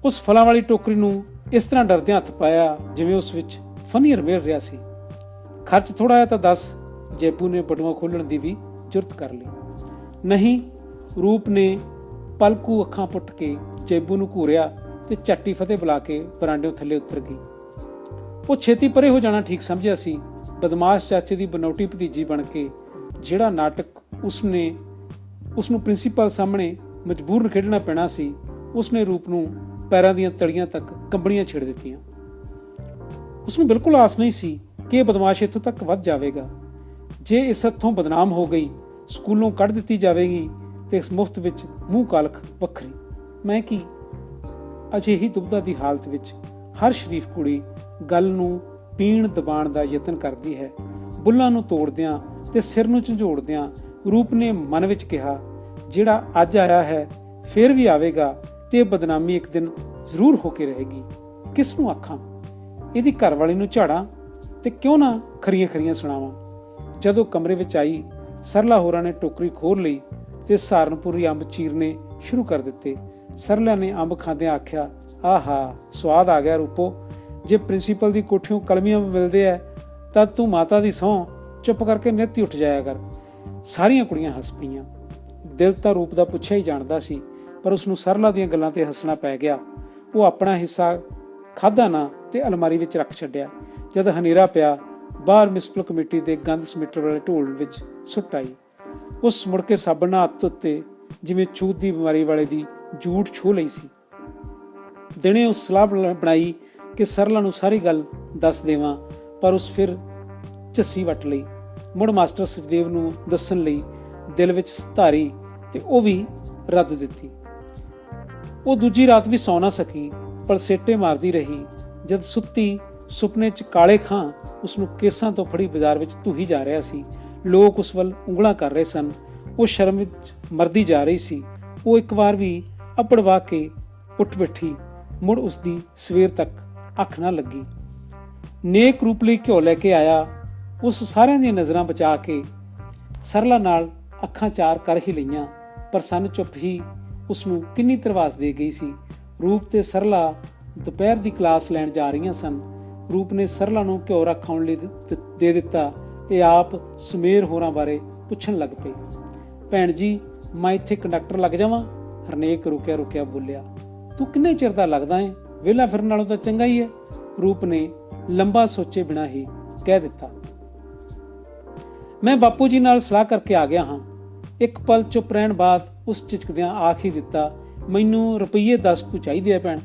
ਉਸ ਫਲਾਂ ਵਾਲੀ ਟੋਕਰੀ ਨੂੰ ਇਸ ਤਰ੍ਹਾਂ ਡਰਦਿਆਂ ਹੱਥ ਪਾਇਆ ਜਿਵੇਂ ਉਸ ਵਿੱਚ ਫਨੀਅਰ ਮਿਲ ਰਿਹਾ ਸੀ। ਖਰਚ ਥੋੜਾ ਜਿਹਾ ਤਾਂ ਦੱਸ। ਜੇਬੂ ਨੇ ਬਟੂਆ ਖੋਲਣ ਦੀ ਵੀ ਜੁਰਤ ਕਰ ਲਈ। ਨਹੀਂ, ਰੂਪ ਨੇ ਪਲਕੂ ਅੱਖਾਂ ਪੁੱਟ ਕੇ ਜੇਬੂ ਨੂੰ ਘੂਰਿਆ ਤੇ ਝੱਟੀ ਫਤਿਹ ਬੁਲਾ ਕੇ ਬਰਾਂਡਿਓਂ ਥੱਲੇ ਉਤਰ ਗਈ। ਉਹ ਛੇਤੀ ਪਰੇ ਹੋ ਜਾਣਾ ਠੀਕ ਸਮਝਿਆ ਸੀ। ਬਦਮਾਸ਼ ਚਾਚੇ ਦੀ ਬਨੌਟੀ ਭਤੀਜੀ ਬਣ ਕੇ ਜਿਹੜਾ ਨਾਟਕ ਉਸ ਨੂੰ ਪ੍ਰਿੰਸੀਪਲ ਸਾਹਮਣੇ ਮਜਬੂਰਨ ਖੇਡਣਾ ਪੈਣਾ ਸੀ, ਉਸਨੇ ਰੂਪ ਨੂੰ ਪੈਰਾਂ ਦੀਆਂ ਤਲੀਆਂ ਤੱਕ ਕੰਬਣੀਆਂ ਛੇੜ ਦਿੱਤੀਆਂ। ਉਸਨੂੰ ਬਿਲਕੁਲ ਆਸ ਨਹੀਂ ਸੀ ਕਿ ਇਹ ਬਦਮਾਸ਼ ਇੱਥੋਂ ਤੱਕ ਵੱਧ ਜਾਵੇਗਾ। ਜੇ ਇਸ ਹੱਥੋਂ ਬਦਨਾਮ ਹੋ ਗਈ, ਸਕੂਲੋਂ ਕੱਢ ਦਿੱਤੀ ਜਾਵੇਗੀ ਤੇ ਇਸ ਮੁਫਤ ਵਿੱਚ ਮੂੰਹ ਕਾਲਖ ਵੱਖਰੀ। ਮੈਂ ਕੀ? ਅਜਿਹੀ ਦੁਬਦਾ ਦੀ ਹਾਲਤ ਵਿੱਚ ਹਰ ਸ਼ਰੀਫ ਕੁੜੀ ਗੱਲ ਨੂੰ ਪੀਣ ਦਬਾਉਣ ਦਾ ਯਤਨ ਕਰਦੀ ਹੈ। ਬੁੱਲਾਂ ਨੂੰ ਤੋੜਦਿਆਂ ਤੇ ਸਿਰ ਨੂੰ ਝੰਜੋੜਦਿਆਂ ਰੂਪ ਨੇ ਮਨ ਵਿੱਚ ਕਿਹਾ, ਜਿਹੜਾ ਅੱਜ ਆਇਆ ਹੈ ਫਿਰ ਵੀ ਆਵੇਗਾ ਤੇ ਬਦਨਾਮੀ ਇੱਕ ਦਿਨ ਜ਼ਰੂਰ ਹੋ ਕੇ ਰਹੇਗੀ। ਕਿਸ ਨੂੰ ਆਖਾਂ? ਇਹਦੀ ਘਰਵਾਲੀ ਨੂੰ ਝਾੜਾਂ ਤੇ ਕਿਉਂ ਨਾ ਖਰੀਆਂ ਸੁਣਾਵਾਂ। ਜਦੋਂ ਕਮਰੇ ਵਿੱਚ ਆਈ, ਸਰਲਾ ਹੋਰਾਂ ਨੇ ਟੋਕਰੀ ਖੋਲ ਲਈ ਤੇ ਸਹਾਰਨਪੁਰੀ ਅੰਬ ਚੀਰਨੇ ਸ਼ੁਰੂ ਕਰ ਦਿੱਤੇ। ਸਰਲਾ ਨੇ ਅੰਬ ਖਾਂਦਿਆਂ ਆਖਿਆ, ਆਹਾ ਸਵਾਦ ਆ ਗਿਆ ਰੂਪੋ। ਜੇ ਪ੍ਰਿੰਸੀਪਲ ਦੀ ਕੋਠੀਓਂ ਕਲਮੀ ਅੰਬ ਮਿਲਦੇ ਐ ਤਾਂ ਤੂੰ ਮਾਤਾ ਦੀ ਸਹੁੰ ਚੁੱਪ ਕਰਕੇ ਨਿੱਤ ਹੀ ਉੱਠ ਜਾਇਆ ਕਰ। ਸਾਰੀਆਂ ਕੁੜੀਆਂ ਹੱਸ ਪਈਆਂ। ਦਿਲ ਤਾਂ ਰੂਪ ਦਾ ਪੁੱਛਿਆ ਹੀ ਜਾਣਦਾ ਸੀ, ਪਰ ਉਸਨੂੰ ਸਰਲਾ ਦੀਆਂ ਗੱਲਾਂ ਤੇ ਹੱਸਣਾ ਪੈ ਗਿਆ। ਉਹ ਆਪਣਾ ਹਿੱਸਾ ਖਾਧਾ ਨਾ ਤੇ ਅਲਮਾਰੀ ਵਿੱਚ ਰੱਖ ਛੱਡਿਆ। ਜਦ ਹਨੇਰਾ ਪਿਆ, ਬਾਹਰ ਮਿਊਨਿਸਪਲ ਕਮੇਟੀ ਦੇ ਗੰਦ ਸਮੀਟਰ ਵਾਲੇ ਢੋਲ ਵਿੱਚ ਸੁੱਟ ਆਈ। ਉਸ ਮੁੜ ਕੇ ਸਾਬਣ ਨਾਲ ਹੱਥ ਉੱਤੇ ਜਿਵੇਂ ਛੂਤ ਦੀ ਬਿਮਾਰੀ ਵਾਲੇ ਦੀ ਜੂਠ ਛੋਹ ਲਈ ਸੀ। ਦਿਨੇ ਉਸ ਸਲਾਹ ਬਣਾਈ ਕਿ ਸਰਲਾ ਨੂੰ ਸਾਰੀ ਗੱਲ ਦੱਸ ਦੇਵਾਂ, ਪਰ ਉਸ ਫਿਰ ਝੱਸੀ ਵੱਟ ਲਈ। ਮੁੜ ਮਾਸਟਰ ਸਚਦੇਵ ਨੂੰ ਦੱਸਣ ਲਈ ਦਿਲ ਵਿੱਚ ਧਾਰੀ ਤੇ ਉਹ ਵੀ ਰੱਦ ਦਿੱਤੀ। ਉਹ ਦੂਜੀ ਰਾਤ ਵੀ ਸੌ ਨਾ ਸਕੀ, ਪਲਸੇਟੇ ਮਾਰਦੀ ਰਹੀ। ਜਦ ਸੁੱਤੀ, ਸੁਪਨੇ 'ਚ ਕਾਲੇ ਖਾਂ ਉਸਨੂੰ ਕੇਸਾਂ ਤੋਂ ਫੜੀ ਬਾਜ਼ਾਰ ਵਿੱਚ ਧੂਹੀ ਜਾ ਰਿਹਾ ਸੀ। ਲੋਕ ਉਸ ਵੱਲ ਉਂਗਲਾਂ ਕਰ ਰਹੇ ਸਨ। ਉਹ ਸ਼ਰਮ ਵਿੱਚ ਮਰਦੀ ਜਾ ਰਹੀ ਸੀ। ਉਹ ਇੱਕ ਵਾਰ ਵੀ ਅੱਪੜਵਾ ਕੇ ਉੱਠ ਬੈਠੀ। ਮੁੜ ਉਸਦੀ ਸਵੇਰ ਤੱਕ ਅੱਖ ਨਾ ਲੱਗੀ। ਨੇਕ ਰੂਪ ਲਈ ਘਿਓ ਲੈ ਕੇ ਆਇਆ। ਉਸ ਸਾਰਿਆਂ ਦੀਆਂ ਨਜ਼ਰਾਂ ਬਚਾ ਕੇ ਸਰਲਾ ਨਾਲ ਅੱਖਾਂ ਚਾਰ ਕਰ ਹੀ ਲਈਆਂ, ਪਰ ਸੰਨ ਚੁੱਪ ਹੀ ਉਸਨੂੰ ਕਿੰਨੀ ਧਰਵਾਸ ਦੇ ਗਈ ਸੀ। ਰੂਪ ਤੇ ਸਰਲਾ ਦੁਪਹਿਰ ਦੀ ਕਲਾਸ ਲੈਣ ਜਾ ਰਹੀਆਂ ਸਨ। ਰੂਪ ਨੇ ਸਰਲਾ ਨੂੰ ਘਿਓ ਰੱਖਾਉਣ ਲਈ ਦੇ ਦਿੱਤਾ ਤੇ ਆਪ ਸਮੇਰ ਹੋਰਾਂ ਬਾਰੇ ਪੁੱਛਣ ਲੱਗ ਪਈ। ਭੈਣ ਜੀ, ਮੈਂ ਇੱਥੇ ਕੰਡਕਟਰ ਲੱਗ ਜਾਵਾਂ? ਹਰਨੇਕ ਰੁਕਿਆ ਬੋਲਿਆ। ਤੂੰ ਕਿੰਨੇ ਚਿਰ ਦਾ ਲੱਗਦਾ ਏ? ਵਿਹਲਾ ਫਿਰਨ ਨਾਲੋਂ ਤਾਂ ਚੰਗਾ ਹੀ ਹੈ। ਰੂਪ ਨੇ ਲੰਬਾ ਸੋਚੇ ਬਿਨਾਂ ਹੀ ਕਹਿ ਦਿੱਤਾ, ਮੈਂ ਬਾਪੂ ਜੀ ਨਾਲ ਸਲਾਹ ਕਰਕੇ ਆ ਗਿਆ ਹਾਂ। ਇੱਕ ਪਲ ਚੁੱਪ ਰਹਿਣ ਬਾਅਦ ਉਸ ਝਿਜਕਦਿਆਂ ਆਖ ਹੀ ਦਿੱਤਾ, ਮੈਨੂੰ ਰੁਪਈਏ 10 ਕੁ ਚਾਹੀਦੇ ਆ ਭੈਣ।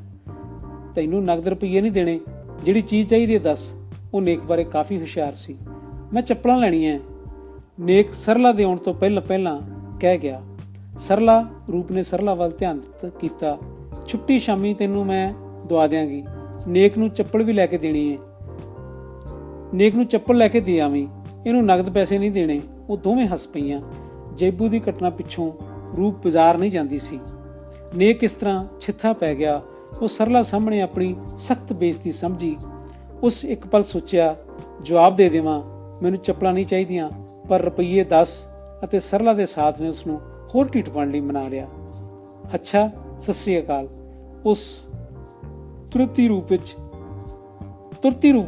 ਤੈਨੂੰ ਨਗਦ ਰੁਪਈਏ ਨਹੀਂ ਦੇਣੇ, ਜਿਹੜੀ ਚੀਜ਼ ਚਾਹੀਦੀ ਹੈ ਦੱਸ। ਉਹ ਨੇਕ ਬਾਰੇ ਕਾਫੀ ਹੁਸ਼ਿਆਰ ਸੀ। ਮੈਂ ਚੱਪਲਾਂ ਲੈਣੀਆਂ। ਨੇਕ ਸਰਲਾ ਦੇ ਆਉਣ ਤੋਂ ਪਹਿਲਾਂ ਕਹਿ ਗਿਆ। ਸਰਲਾ ਰੂਪ ਨੇ ਸਰਲਾ ਵੱਲ ਧਿਆਨ ਕੀਤਾ। ਛੁੱਟੀ ਸ਼ਾਮੀ ਤੈਨੂੰ ਮੈਂ ਦਵਾ ਦਿਆਂਗੀ। ਨੇਕ ਨੂੰ ਚੱਪਲ ਵੀ ਲੈ ਕੇ ਦੇਣੀ ਹੈ। ਨੇਕ ਨੂੰ ਚੱਪਲ ਲੈ ਕੇ ਦੇ ਆਵੀਂ, ਇਹਨੂੰ ਨਗਦ ਪੈਸੇ ਨਹੀਂ ਦੇਣੇ। ਉਹ ਦੋਵੇਂ ਹੱਸ ਪਈਆਂ। ਜੈਬੂ ਦੀ ਘਟਨਾ ਪਿੱਛੋਂ ਰੂਪ ਬਾਜ਼ਾਰ ਨਹੀਂ ਜਾਂਦੀ ਸੀ। ਨੇਕ ਇਸ ਤਰ੍ਹਾਂ ਛਿੱਥਾ ਪੈ ਗਿਆ। ਉਹ ਸਰਲਾ ਸਾਹਮਣੇ ਆਪਣੀ ਸਖਤ ਬੇਇੱਜ਼ਤੀ ਸਮਝੀ। ਉਸ ਇੱਕ ਪਲ ਸੋਚਿਆ, ਜਵਾਬ ਦੇ ਦੇਵਾਂ, ਮੈਨੂੰ ਚੱਪਲਾਂ ਨਹੀਂ ਚਾਹੀਦੀਆਂ, ਪਰ ਰੁਪਈਏ 10 ਅਤੇ ਸਰਲਾ ਦੇ ਸਾਥ ਨੇ ਉਸਨੂੰ ਹੋਰ ਢੀਠ ਬਣਨ ਲਈ ਮਨਾ ਲਿਆ। ਅੱਛਾ, ਸਤਿ ਸ੍ਰੀ ਅਕਾਲ। ਉਸ ਤੁਰਤੀ ਰੂਪ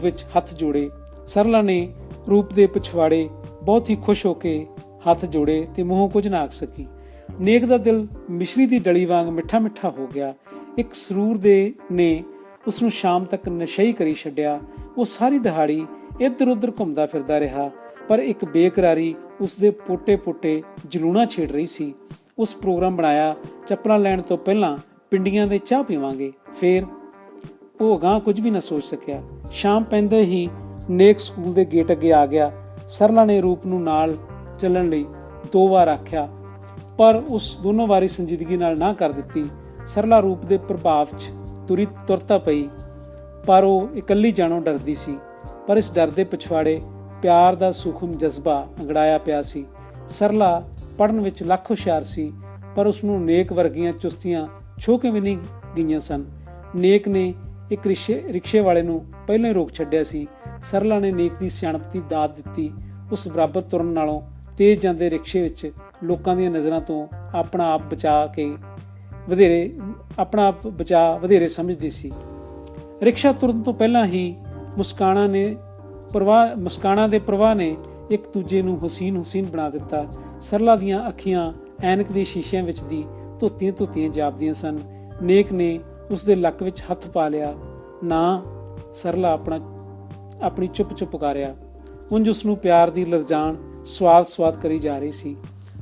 ਵਿੱਚ ਹੱਥ ਜੋੜੇ। ਸਰਲਾ ਨੇ ਰੂਪ ਦੇ ਪਿਛਵਾੜੇ ਬਹੁਤ ਹੀ ਖੁਸ਼ ਹੋ ਕੇ ਹੱਥ ਜੋੜੇ ਤੇ ਮੂੰਹੋਂ ਕੁਝ ਨਾ ਆਖ ਸਕੀ। ਨੇਕ ਦਾ ਦਿਲ ਮਿਸ਼ਰੀ ਦੀ ਡਲੀ ਵਾਂਗ ਮਿੱਠਾ ਮਿੱਠਾ ਹੋ ਗਿਆ। ਇੱਕ ਸਰੂਰ ਦੇ ਨੇ ਉਸਨੂੰ ਸ਼ਾਮ ਤੱਕ ਨਸ਼ਈ ਕਰੀ ਛੱਡਿਆ। ਉਹ ਸਾਰੀ ਦਿਹਾੜੀ ਇੱਧਰ ਉੱਧਰ ਘੁੰਮਦਾ ਫਿਰਦਾ ਰਿਹਾ, ਪਰ ਇੱਕ ਬੇਕਰਾਰੀ ਉਸਦੇ ਪੋਟੇ ਜਲੂਣਾ ਛੇੜ ਰਹੀ ਸੀ। ਉਸ ਪ੍ਰੋਗਰਾਮ ਬਣਾਇਆ, ਚੱਪਲਾਂ ਲੈਣ ਤੋਂ ਪਹਿਲਾਂ ਪਿੰਡੀਆਂ ਦੇ ਚਾਹ ਪੀਵਾਂਗੇ। ਫੇਰ ਉਹ ਅਗਾਂਹ ਕੁਝ ਵੀ ਨਾ ਸੋਚ ਸਕਿਆ। ਸ਼ਾਮ ਪੈਂਦੇ ਹੀ ਨੇਕ ਸਕੂਲ ਦੇ ਗੇਟ ਅੱਗੇ ਆ ਗਿਆ। ਸਰਲਾ ਨੇ ਰੂਪ ਨੂੰ ਨਾਲ ਚੱਲਣ ਲਈ 2 ਵਾਰ ਆਖਿਆ, ਪਰ ਉਸ ਦੋਨੋਂ ਵਾਰੀ ਸੰਜੀਦਗੀ ਨਾਲ ਨਾ ਕਰ ਦਿੱਤੀ। ਸਰਲਾ ਰੂਪ ਦੇ ਪ੍ਰਭਾਵ 'ਚ ਤੁਰਤਾ ਪਈ, ਪਰ ਉਹ ਇਕੱਲੀ ਜਾਣੋਂ ਡਰਦੀ ਸੀ। ਪਰ ਇਸ ਡਰ ਦੇ ਪਿਛਵਾੜੇ ਪਿਆਰ ਦਾ ਸੂਖਮ ਜਜ਼ਬਾ ਅੰਗੜਾਇਆ ਪਿਆ ਸੀ। ਸਰਲਾ ਪੜ੍ਹਨ ਵਿੱਚ ਲੱਖ ਹੁਸ਼ਿਆਰ ਸੀ, ਪਰ ਉਸਨੂੰ ਨੇਕ ਵਰਗੀਆਂ ਚੁਸਤੀਆਂ ਛੋਹ ਕੇ ਵੀ ਨਹੀਂ ਗਈਆਂ ਸਨ। ਨੇਕ ਨੇ ਇੱਕ ਰਿਕਸ਼ੇ ਵਾਲੇ ਨੂੰ ਪਹਿਲਾਂ ਹੀ ਰੋਕ ਛੱਡਿਆ ਸੀ। ਸਰਲਾ ਨੇ ਨੇਕ ਦੀ ਸਿਆਣਪ ਦੀ ਦਾਤ ਦਿੱਤੀ। ਉਸ ਬਰਾਬਰ ਤੁਰਨ ਨਾਲੋਂ ਤੇਜ਼ ਜਾਂਦੇ ਰਿਕਸ਼ੇ ਵਿੱਚ ਲੋਕਾਂ ਦੀਆਂ ਨਜ਼ਰਾਂ ਤੋਂ ਆਪਣਾ ਆਪ ਬਚਾ ਵਧੇਰੇ ਸਮਝਦੀ ਸੀ। ਰਿਕਸ਼ਾ ਤੁਰਨ ਤੋਂ ਪਹਿਲਾਂ ਹੀ ਮੁਸਕਾਨਾਂ ਦੇ ਪ੍ਰਵਾਹ ਨੇ ਇੱਕ ਦੂਜੇ ਨੂੰ ਹਸੀਨ ਬਣਾ ਦਿੱਤਾ। ਸਰਲਾ ਦੀਆਂ ਅੱਖੀਆਂ ਐਨਕ ਦੇ ਸ਼ੀਸ਼ਿਆਂ ਵਿੱਚ ਦੀ ਧੋਤੀਆਂ ਜਾਪਦੀਆਂ ਸਨ। ਨੇਕ ਨੇ ਉਸਦੇ ਲੱਕ ਵਿੱਚ ਹੱਥ ਪਾ ਲਿਆ। ਨਾ, ਸਰਲਾ ਆਪਣੀ ਚੁੱਪ ਪੁਕਾਰਿਆ। ਉਂਝ ਉਸਨੂੰ ਪਿਆਰ ਦੀ ਲਰਜ਼ਾਨ ਸਵਾਦ ਕਰੀ ਜਾ ਰਹੀ ਸੀ।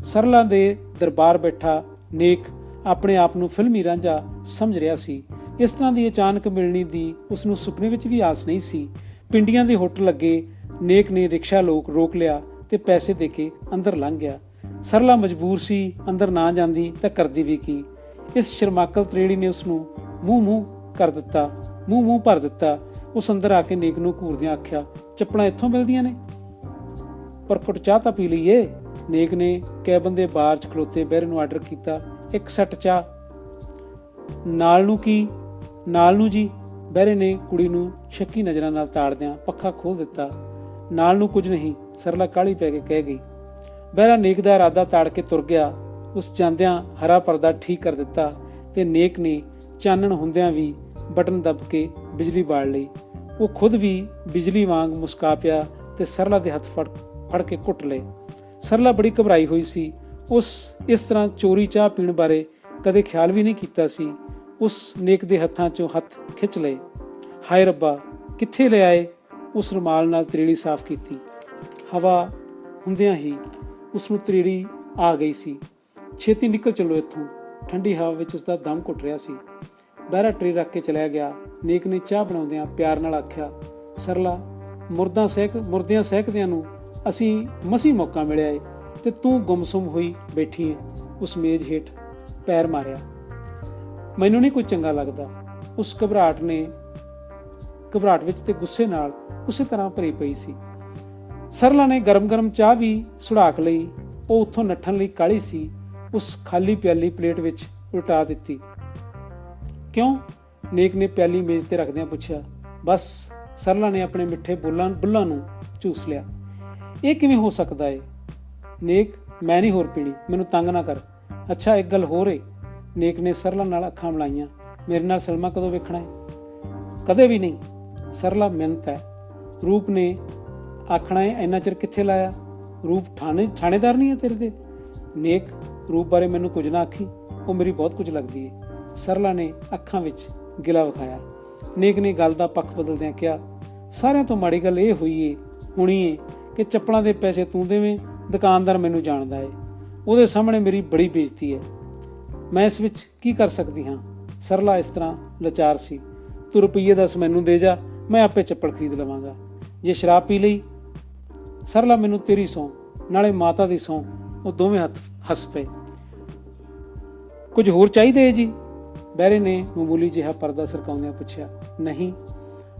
ਸਰਲਾ ਦੇ ਦਰਬਾਰ ਬੈਠਾ ਨੇਕ ਆਪਣੇ ਆਪ ਨੂੰ ਫਿਲਮੀ ਰਾਂਝਾ ਸਮਝ ਰਿਹਾ ਸੀ। ਇਸ ਤਰ੍ਹਾਂ ਦੀ ਅਚਾਨਕ ਮਿਲਣੀ ਦੀ ਉਸਨੂੰ ਸੁਪਨੇ ਵਿੱਚ ਵੀ ਆਸ ਨਹੀਂ ਸੀ। ਪਿੰਡੀਆਂ ਦੇ ਹੋਟਲ ਲੱਗੇ। ਨੇਕ ਨੇ ਰਿਕਸ਼ਾ ਰੋਕ ਲਿਆ ਤੇ ਪੈਸੇ ਦੇ ਕੇ ਅੰਦਰ ਲੰਘ ਗਿਆ। ਸਰਲਾ ਮਜਬੂਰ ਸੀ, ਅੰਦਰ ਨਾ ਜਾਂਦੀ ਤਾਂ ਕਰਦੀ ਵੀ ਕੀ। ਇਸ ਸ਼ਰਮਾਕਲ ਤਰੇੜੀ ਨੇ ਉਸਨੂੰ ਮੂੰਹ ਭਰ ਦਿੱਤਾ। ਉਸ ਅੰਦਰ ਆ ਕੇ ਨੇਕ ਨੂੰ ਘੂਰਦਿਆਂ ਆਖਿਆ, ਚੱਪਲਾਂ ਇੱਥੋਂ ਮਿਲਦੀਆਂ ਨੇ? ਪਰ ਘੁੱਟ ਚਾਹ ਤਾਂ ਪੀ ਲਈਏ। ਨੇਕ ਨੇ ਕੈਬਨ ਦੇ ਬਾਹਰ 'ਚ ਖਲੋਤੇ ਬਹਿਰੇ ਨੂੰ ਆਰਡਰ ਕੀਤਾ, 1 ਸੱਟ ਚਾਹ। ਨਾਲ ਨੂੰ ਜੀ। ਬਹਿਰੇ ਨੇ ਕੁੜੀ ਨੂੰ ਸ਼ੱਕੀ ਨਜ਼ਰਾਂ ਨਾਲ ਤਾੜਦਿਆਂ ਪੱਖਾ ਖੋਲ੍ਹ ਦਿੱਤਾ। ਨਾਲ ਨੂੰ ਕੁਝ ਨਹੀਂ, ਸਰਲਾ ਕਾਹਲੀ ਪੈ ਕੇ ਕਹਿ ਗਈ। ਬਹਿਰਾ ਨੇਕ ਦਾ ਇਰਾਦਾ ਤਾੜ ਕੇ ਤੁਰ ਗਿਆ। ਉਸ ਜਾਂਦਿਆਂ ਹਰਾ ਪਰਦਾ ਠੀਕ ਕਰ ਦਿੱਤਾ ਤੇ ਨੇਕ ਨੇ ਚਾਨਣ ਹੁੰਦਿਆਂ ਵੀ ਬਟਨ ਦੱਬ ਕੇ ਬਿਜਲੀ ਬਾਲ ਲਈ। ਉਹ ਖੁਦ ਵੀ ਬਿਜਲੀ ਵਾਂਗ ਮੁਸਕਾ ਪਿਆ ਤੇ ਸਰਲਾ ਦੇ ਹੱਥ ਫੜ ਕੇ ਘੁੱਟ ਲਏ। ਸਰਲਾ ਬੜੀ ਘਬਰਾਈ ਹੋਈ ਸੀ। ਉਸ ਇਸ ਤਰ੍ਹਾਂ ਚੋਰੀ ਚਾਹ ਪੀਣ ਬਾਰੇ ਕਦੇ ਖਿਆਲ ਵੀ ਨਹੀਂ ਕੀਤਾ ਸੀ। ਉਸ ਨੇਕ ਦੇ ਹੱਥਾਂ 'ਚੋਂ ਹੱਥ ਖਿੱਚ ਲਏ। ਹਾਏ ਰੱਬਾ, ਕਿੱਥੇ ਲੈ ਆਏ? ਉਸ ਰੁਮਾਲ ਨਾਲ ਤਰੇੜੀ ਸਾਫ਼ ਕੀਤੀ। ਹਵਾ ਹੁੰਦਿਆਂ ਹੀ ਉਸਨੂੰ ਤਰੇੜੀ ਆ ਗਈ ਸੀ। ਛੇਤੀ ਨਿਕਲ ਚੱਲੋ ਇੱਥੋਂ। ਠੰਡੀ ਹਵਾ ਵਿੱਚ ਉਸਦਾ ਦਮ ਘੁੱਟ ਰਿਹਾ ਸੀ। ਬਹਿਰਾ ਟਰੇ ਰੱਖ ਕੇ ਚਲਿਆ ਗਿਆ। ਨੇਕ ਨੇ ਚਾਹ ਬਣਾਉਂਦਿਆਂ ਪਿਆਰ ਨਾਲ ਆਖਿਆ, ਸਰਲਾ, ਮੁਰਦਿਆਂ ਸਹਿਕਦਿਆਂ ਨੂੰ ਅਸੀਂ ਮਸੀਂ ਮੌਕਾ ਮਿਲਿਆ ਏ ਤੇ ਤੂੰ ਗੁੰਮਸੁੰਮ ਹੋਈ ਬੈਠੀ ਏ। ਉਸ ਮੇਜ਼ ਹੇਠ ਪੈਰ ਮਾਰਿਆ। ਮੈਨੂੰ ਨਹੀਂ ਕੁਝ ਚੰਗਾ ਲੱਗਦਾ। ਉਸ ਘਬਰਾਹਟ ਵਿੱਚ ਤੇ ਗੁੱਸੇ ਨਾਲ ਉਸੇ ਤਰ੍ਹਾਂ ਭਰੀ ਪਈ ਸੀ। ਸਰਲਾ ਨੇ ਗਰਮ ਚਾਹ ਵੀ ਸੁੜਾਕ ਲਈ। ਉਹ ਉੱਥੋਂ ਨੱਠਣ ਲਈ ਕਾਹਲੀ ਸੀ। ਉਸ ਖਾਲੀ ਪਿਆਲੀ ਪਲੇਟ ਵਿੱਚ ਉਲਟਾ ਦਿੱਤੀ। ਕਿਉਂ? ਨੇਕ ਨੇ ਪਿਆਲੀ ਮੇਜ਼ ਤੇ ਰੱਖਦਿਆਂ ਪੁੱਛਿਆ। ਬਸ, ਸਰਲਾ ਨੇ ਆਪਣੇ ਮਿੱਠੇ ਬੁੱਲਾਂ ਨੂੰ ਝੂਸ ਲਿਆ। ਇਹ ਕਿਵੇਂ ਹੋ ਸਕਦਾ ਏ? ਨੇਕ, ਮੈਂ ਨਹੀਂ ਹੋਰ ਪੀਣੀ, ਮੈਨੂੰ ਤੰਗ ਨਾ ਕਰ। ਅੱਛਾ, ਇੱਕ ਗੱਲ ਹੋਰ ਏ। ਨੇਕ ਨੇ ਸਰਲਾ ਨਾਲ ਅੱਖਾਂ ਮਿਲਾਈਆਂ। ਮੇਰੇ ਨਾਲ ਸਲਮਾ ਕਦੋਂ ਵੇਖਣਾ ਏ? ਕਦੇ ਵੀ ਨਹੀਂ। ਸਰਲਾ ਮਿਹਨਤ ਹੈ। ਰੂਪ ਨੇ ਆਖਣਾ ਏ, ਇੰਨਾ ਚਿਰ ਕਿੱਥੇ ਲਾਇਆ? ਰੂਪ ਥਾਣੇਦਾਰ ਨਹੀਂ ਹੈ ਤੇਰੇ ਤੇ? ਨੇਕ, ਰੂਪ ਬਾਰੇ ਮੈਨੂੰ ਕੁਝ ਨਾ ਆਖੀ, ਉਹ ਮੇਰੀ ਬਹੁਤ ਕੁਝ ਲੱਗਦੀ ਏ। ਸਰਲਾ ਨੇ ਅੱਖਾਂ ਵਿੱਚ ਗਿਲਾ ਵਿਖਾਇਆ। ਨੇਕ ਨੇ ਗੱਲ ਦਾ ਪੱਖ ਬਦਲਦਿਆਂ ਕਿਹਾ, ਸਾਰਿਆਂ ਤੋਂ ਮਾੜੀ ਗੱਲ ਇਹ ਹੋਣੀ ਏ ਕਿ ਚੱਪਲਾਂ ਦੇ ਪੈਸੇ ਤੂੰ ਦੇਵੇਂ। ਦੁਕਾਨਦਾਰ ਮੈਨੂੰ ਜਾਣਦਾ ਏ, ਉਹਦੇ ਸਾਹਮਣੇ ਮੇਰੀ ਬੜੀ ਬੇਇੱਜ਼ਤੀ ਹੈ। ਮੈਂ ਇਸ ਵਿੱਚ ਕੀ ਕਰ ਸਕਦੀ ਹਾਂ? ਸਰਲਾ ਇਸ ਤਰ੍ਹਾਂ ਲਾਚਾਰ ਸੀ। ਤੂੰ ਰੁਪਈਏ 10 ਮੈਨੂੰ ਦੇ ਜਾ, ਮੈਂ ਆਪੇ ਚੱਪਲ ਖਰੀਦ ਲਵਾਂਗਾ। ਜੇ ਸ਼ਰਾਬ ਪੀ ਲਈ ਸਰਲਾ ਮੈਨੂੰ ਤੇਰੀ ਸਹੁੰ ਨਾਲੇ ਮਾਤਾ ਦੀ ਸਹੁੰ। ਉਹ ਦੋਵੇਂ ਹੱਥ ਹੱਸ ਪਏ। ਕੁਝ ਹੋਰ ਚਾਹੀਦੇ ਹੈ ਜੀ? ਬਹਿਰੇ ਨੇ ਮਾਮੂਲੀ ਜਿਹਾ ਪਰਦਾ ਸਰਕਾਉਂਦਿਆਂ ਪੁੱਛਿਆ। ਨਹੀਂ।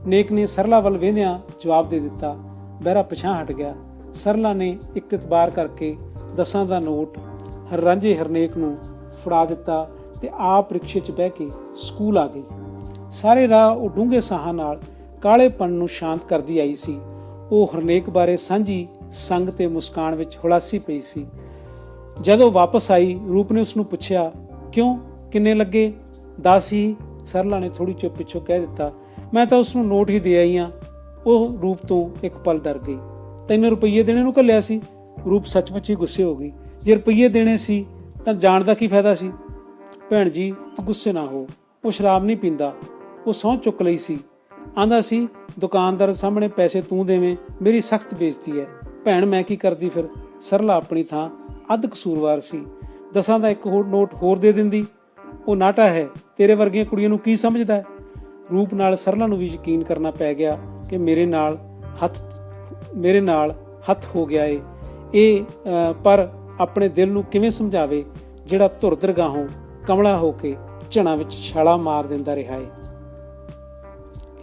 ਨੇਕ ਨੇ ਸਰਲਾ ਵੱਲ ਵੇਂਦਿਆਂ ਜਵਾਬ ਦੇ ਦਿੱਤਾ। ਬਹਿਰਾ ਪਿਛਾਂਹ ਹਟ ਗਿਆ। ਸਰਲਾ ਨੇ ਇੱਕ ਇਤਬਾਰ ਕਰਕੇ 10 ਦਾ ਨੋਟ ਰਾਂਝੇ ਹਰਨੇਕ ਨੂੰ ਫੜਾ ਦਿੱਤਾ ਤੇ ਆਪ ਰਿਕਸ਼ੇ 'ਚ ਬਹਿ ਕੇ ਸਕੂਲ ਆ ਗਈ। ਸਾਰੇ ਰਾਹ ਉਹ ਡੂੰਘੇ ਸਾਹਾਂ ਨਾਲ ਕਾਹਲੇਪਣ ਨੂੰ ਸ਼ਾਂਤ ਕਰਦੀ ਆਈ ਸੀ। ਉਹ ਹਰਨੇਕ ਬਾਰੇ ਸਾਂਝੀ ਸੰਗ ਤੇ ਮੁਸਕਾਨ ਵਿੱਚ ਹੁਲਾਸੀ ਪਈ ਸੀ। ਜਦੋਂ ਵਾਪਸ ਆਈ, ਰੂਪ ਨੇ ਉਸਨੂੰ ਪੁੱਛਿਆ, ਕਿਉਂ, ਕਿੰਨੇ ਲੱਗੇ? 10 ਹੀ। ਸਰਲਾ ਨੇ ਥੋੜੀ ਚੁੱਪ ਪਿੱਛੋਂ ਕਹਿ ਦਿੱਤਾ। ਮੈਂ ਤਾਂ ਉਸਨੂੰ ਨੋਟ ਹੀ ਦੇ ਆਈ ਹਾਂ। ਉਹ ਰੂਪ ਤੋਂ ਇੱਕ ਪਲ ਡਰ ਗਈ। ਤੈਨੂੰ ਰੁਪਈਏ ਦੇਣੇ ਨੂੰ ਘੱਲਿਆ ਸੀ? ਰੂਪ ਸੱਚਮੁੱਚ ਹੀ ਗੁੱਸੇ ਹੋ ਗਈ। ਜੇ ਰੁਪਈਏ ਦੇਣੇ ਸੀ ਤਾਂ ਜਾਣ ਦਾ ਕੀ ਫਾਇਦਾ ਸੀ? ਭੈਣ ਜੀ, ਤੂੰ ਗੁੱਸੇ ਨਾ ਹੋ। ਉਹ ਸ਼ਰਾਬ ਨਹੀਂ ਪੀਂਦਾ। ਉਹ ਸਹੁੰ ਚੁੱਕ ਲਈ ਸੀ। ਆਂਦਾ ਸੀ ਦੁਕਾਨਦਾਰ ਸਾਹਮਣੇ ਪੈਸੇ ਤੂੰ ਦੇਵੇਂ, ਮੇਰੀ ਸਖਤ ਬੇਇੱਜ਼ਤੀ ਹੈ। ਭੈਣ ਮੈਂ ਕੀ ਕਰਦੀ ਫਿਰ? ਸਰਲਾ ਆਪਣੀ ਥਾਂ ਅੱਧ ਕਸੂਰਵਾਰ ਸੀ। 10 ਦਾ ਇੱਕ ਹੋਰ ਨੋਟ ਹੋਰ ਦੇ ਦਿੰਦੀ। ਉਹ ਨਾਟਾ ਹੈ। ਤੇਰੇ ਵਰਗੀਆਂ ਕੁੜੀਆਂ ਨੂੰ ਕੀ ਸਮਝਦਾ ਹੈ? ਰੂਪ ਨਾਲ ਸਰਲਾ ਨੂੰ ਵੀ ਯਕੀਨ ਕਰਨਾ ਪੈ ਗਿਆ ਕਿ ਮੇਰੇ ਨਾਲ ਹੱਥ ਹੋ ਗਿਆ ਏ। ਪਰ ਆਪਣੇ ਦਿਲ ਨੂੰ ਕਿਵੇਂ ਸਮਝਾਵੇ ਜਿਹੜਾ ਧੁਰ ਦਰਗਾਹੋਂ ਕਮਲਾ ਹੋ ਕੇ ਝਣਾ ਵਿੱਚ ਛਾਲਾ ਮਾਰ ਦਿੰਦਾ ਰਿਹਾ ਏ।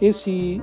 ਇਹ ਸੀ